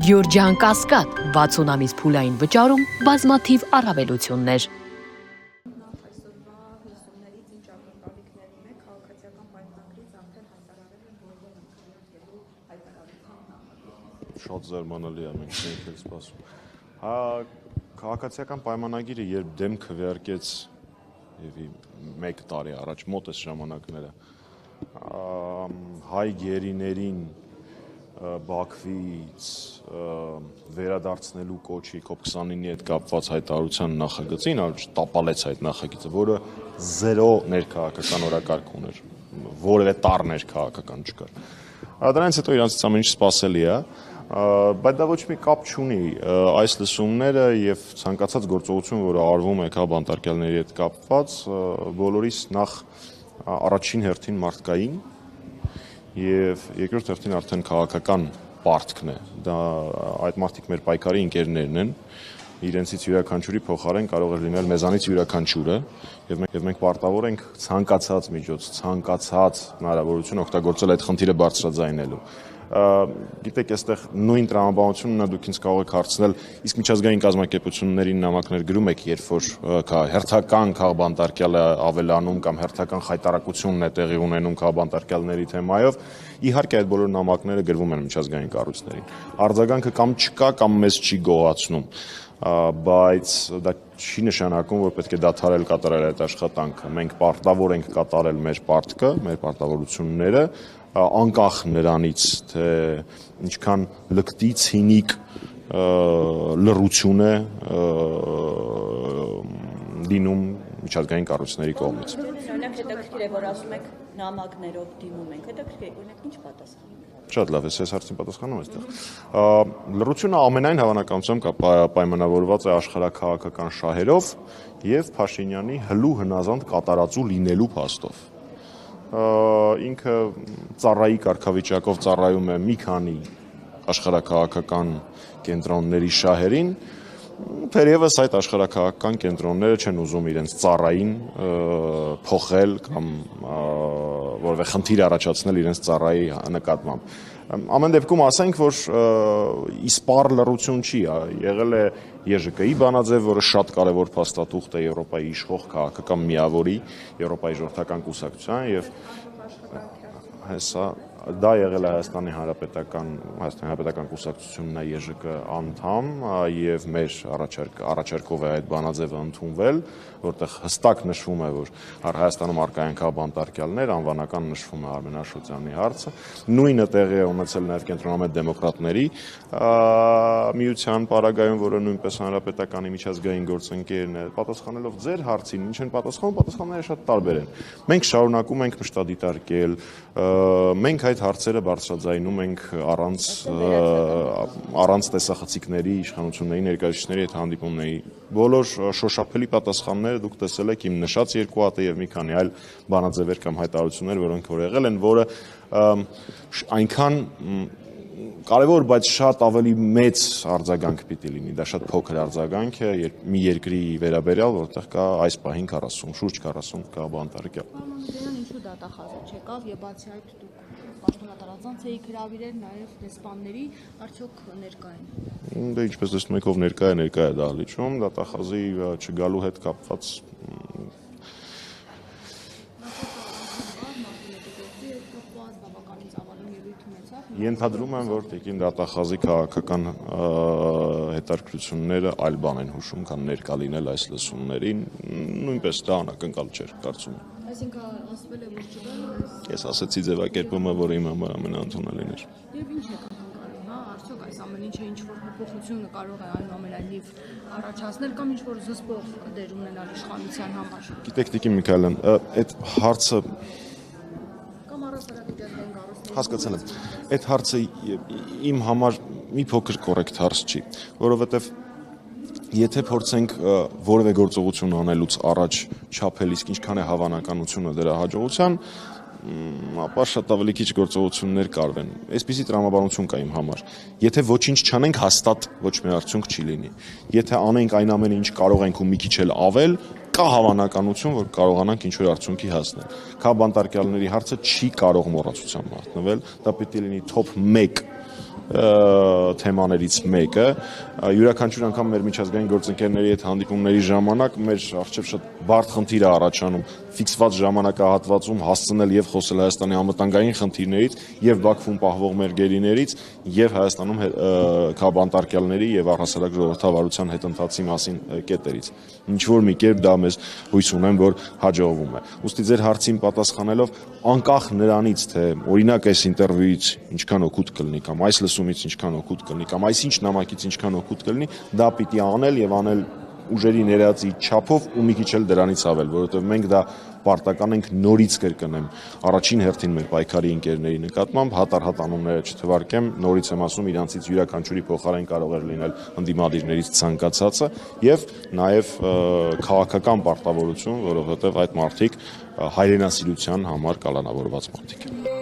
Գյորջյան Կասկադ, 60 ամիս փուլային վճարում, բազմաթիվ առավելություններ։ Շատ զարմանալի է, մենք չենք էլ սպասում։ Քաղաքացիական պայմանագիրը երբ դեմ քվեարկեց մեկ տարի առաջ մոտ այս ժամանակները հայ գերիներին Բաքվից վերադարձնելու կոչի COP29-ի հետ կապված հայտարարության նախագծին, տապալեց այդ նախագիծը, որը զերո ներքաղաքական օրակարգ ուներ, որևէ տառ ներքաղաքական չկար։ Դրանից հետո իրանցից ամեն ինչ սպասելի է, բայց դա ոչ մի կապ չունի այս լսումները եւ ցանկացած գործողություն, որը արվում է բանտարկյալների հետ կապված, բոլորիս նախ առաջին հերթին մարդկային եւ երկրորդ հերթին արդեն քաղաքական պարտքն է։ Դա այդ մարդիկ մեր պայքարի ընկերներն են, իրենցից յուրաքանչյուրի փոխարեն կարող է լինել մեզանից յուրաքանչյուրը եւ մենք պարտավոր ենք ցանկացած միջոց, ցանկացած հնարավորություն օգտագործել այդ խնդիրը բարձրաձայնելու։ Գիտեք, այստեղ նույն տրամաբանությունն դուք ինձ կարող եք հարցնել, իսկ միջազգային կազմակերպություններին նամակներ գրում եք, երբ որ հերթական քաղբանտարկյալը ավելանում կամ հերթական խայտարակությունն է տեղի ունենում քաղբանտարկյալների թեմայով, իհարկե այդ բոլոր նամակները գրվում են միջազգային կառույցներին։ Արձագանքը կամ չկա, կամ մեզ չի գողացնում, բայց դա չի նշանակում, որ պետք է դադարել կատարել այդ աշխատանքը։ Մենք պարտավոր ենք կատարել մեր պարտքը, մեր պարտավորությունները, անկախ նրանից, թե ինչքան լկտի, ցինիկ լռություն է լինում միջազգային կառույցների կողմից։ Օրինակ հետաքրքիր է, որ ասում եք նամակներով դիմում ենք, հետաքրքիր է, օրինակ ինչ պատասխան։ Շատ լավ է, ես հարցին պատասխանում այստեղ։ Լռությունը ամենայն հավանականությամբ պայմանավորված է աշխարհաքաղաքական շահերով եւ Փաշինյանի հլու հնազանդ կատարածու լինելու փաստով։ Ինքը ծառայի կարգավիճակով ծառայում է մի քանի աշխարհաքաղաքական կենտրոնների շահերին, թերևս այդ աշխարհաքաղաքական կենտրոնները չեն ուզում իրենց ծառային փոխել կամ որևէ խնդիր առաջացնել իրենց ծառայի նկատմամբ։ Ամեն դեպքում ասենք, որ իսպառ լռություն չի, եղել է ԵԺԿ-ի բանաձև, որը շատ կարևոր փաստաթուղթ է Եվրոպայի իշխող քաղաքական միավորի, Եվրոպայի ժողովրդական կուսակցության եւ հեսա դա եղել է Հայաստանի Հանրապետական կուսակցությունն է ԵԺԿ անդամ եւ մեր առաջարկով է այդ բանաձևը ընդունվել, որտեղ հստակ նշվում է, որ Հայաստանում առկա են քաղբանտարկյալներ, անվանական նշվում է Արմեն Աշոտյանի հարցը, նույնը տեղի է ունեցել նաեւ կենտրոնամետ դեմոկրատների միության պարագայում, որը նույնպես Հանրապետականի միջազգային գործընկերն է, պատասխանելով ձեր հարցին, ինչ են պատասխանում, պատասխանները շատ տարբեր են։ Մենք շարունակում ենք մշտադիտարկել, մենք այդ հարցերը բարձրաձայնում ենք առանց տեսախցիկների, իշխանությունների ներկայացուցիչների հետ հանդիպումների։ Բոլոր շոշափելի պատասխանները դուք տեսել եք իմ նշած երկու հատը եւ մի քանի այլ բանաձևեր կամ հայտարարություններ, որոնք որ եղել են, որը այնքան կարևոր, բայց շատ ավելի մեծ արձագանք պիտի լինի, դա շատ փոքր արձագանք է մի երկրի վերաբերյալ, որտեղ կա այս պահին 40, շուրջ 40 քաղբանտարկյալ։ Ինչու դատախազը չեկավ եւ բացի այդ դուք պաշտոնատարածանց էիք հրավիրել նաեւ դեսպանների, արդյոք ներկա են։ Դե ինչպես տեսնում եք, ով ներկա է դահլիճում, դատախազի չգալու հետ կապված Ենթադրում եմ, որ տիկին դատախազի քաղաքական հետաքրքրությունները այլ բան են հուշում, քան ներկա լինել այս լսումներին, նույնպես դա անակնկալ չէր, կարծում եմ։ Այսինքն ասվել է, որ չկա։ Ես ասացի ձևակերպումը, որ իմ համար ամենաընդունելին էր։ Եվ ինչ եք անկարում, արդյոք այս ամեն ինչը ինչ-որ փոփոխություն կարող է այնուամենայնիվ առաջացնել կամ ինչ-որ զսպող դեր ունենալ իշխանության համար։ Գիտեք, տիկին Միքայելյան, այդ հարցը հասկացել եմ, այդ հարցը իմ համար մի փոքր կոռեկտ հարց չի, որովհետև եթե փորձենք որևէ գործողություն անելուց առաջ չափել, իսկ ինչքան է հավանականությունը դրա հաջողության, ապա շատ ավելի քիչ գործողություններ կարվեն։ Այսպիսի տրամաբանություն կա իմ համար։ Եթե ոչինչ չանենք, հաստատ ոչ մի արդյունք չի լինի։ Եթե անենք այն ամենը, ինչ կարող ենք ու մի քիչ էլ ավել, կա հավանականություն, որ կարողանանք ինչ-որ արդյունքի հասնել։ Քաղբանտարկյալների հարցը չի կարող մոռացության մատնվել, դա պիտի լինի top 1 թեմաներից մեկը, յուրաքանչյուր անգամ մեր միջազգային գործընկերների հետ հանդիպումների ժամանակ մեր առջև շատ բարդ խնդիր է առաջանում ֆիքսված ժամանակահատվածում հասցնել եւ խոսել Հայաստանի անվտանգային խնդիրներից եւ Բաքվում պահվող մեր գերիներից եւ Հայաստանում քաղաքապետարների եւ առհասարակ ժողովրդավարության հետընթացի մասին կետերից։ Ինչ որ մի կերպ դա մեզ հույս ունեմ, որ հաջողվում է։ Ուստի ձեր հարցին պատասխանելով, անկախ նրանից, թե օրինակ այս ինտերվյուից ինչքան օգուտ կլինի կամ այս լսումից ինչքան օգուտ կլինի կամ այսինչ նամակից ինչքան օգուտ կլինի, դա պիտի անել եւ անել ուժերի ներածի չափով ու մի քիչ էլ դրանից ավել, որովհետև մենք դա պարտական ենք նորից կրկնեմ առաջին հերթին մեր պայքարի ընկերների նկատմամբ, հատ-առհատ անունները չթվարկեմ, նորից եմ ասում, իրանցից յուրաքանչյուրի փոխարեն կարող էր լինել ընդդիմադիրներից ցանկացածը եւ նաեւ քաղաքական պարտավորություն, որովհետև այդ մարդիկ հայրենասիրության համար կալանավորված մարդիկ են։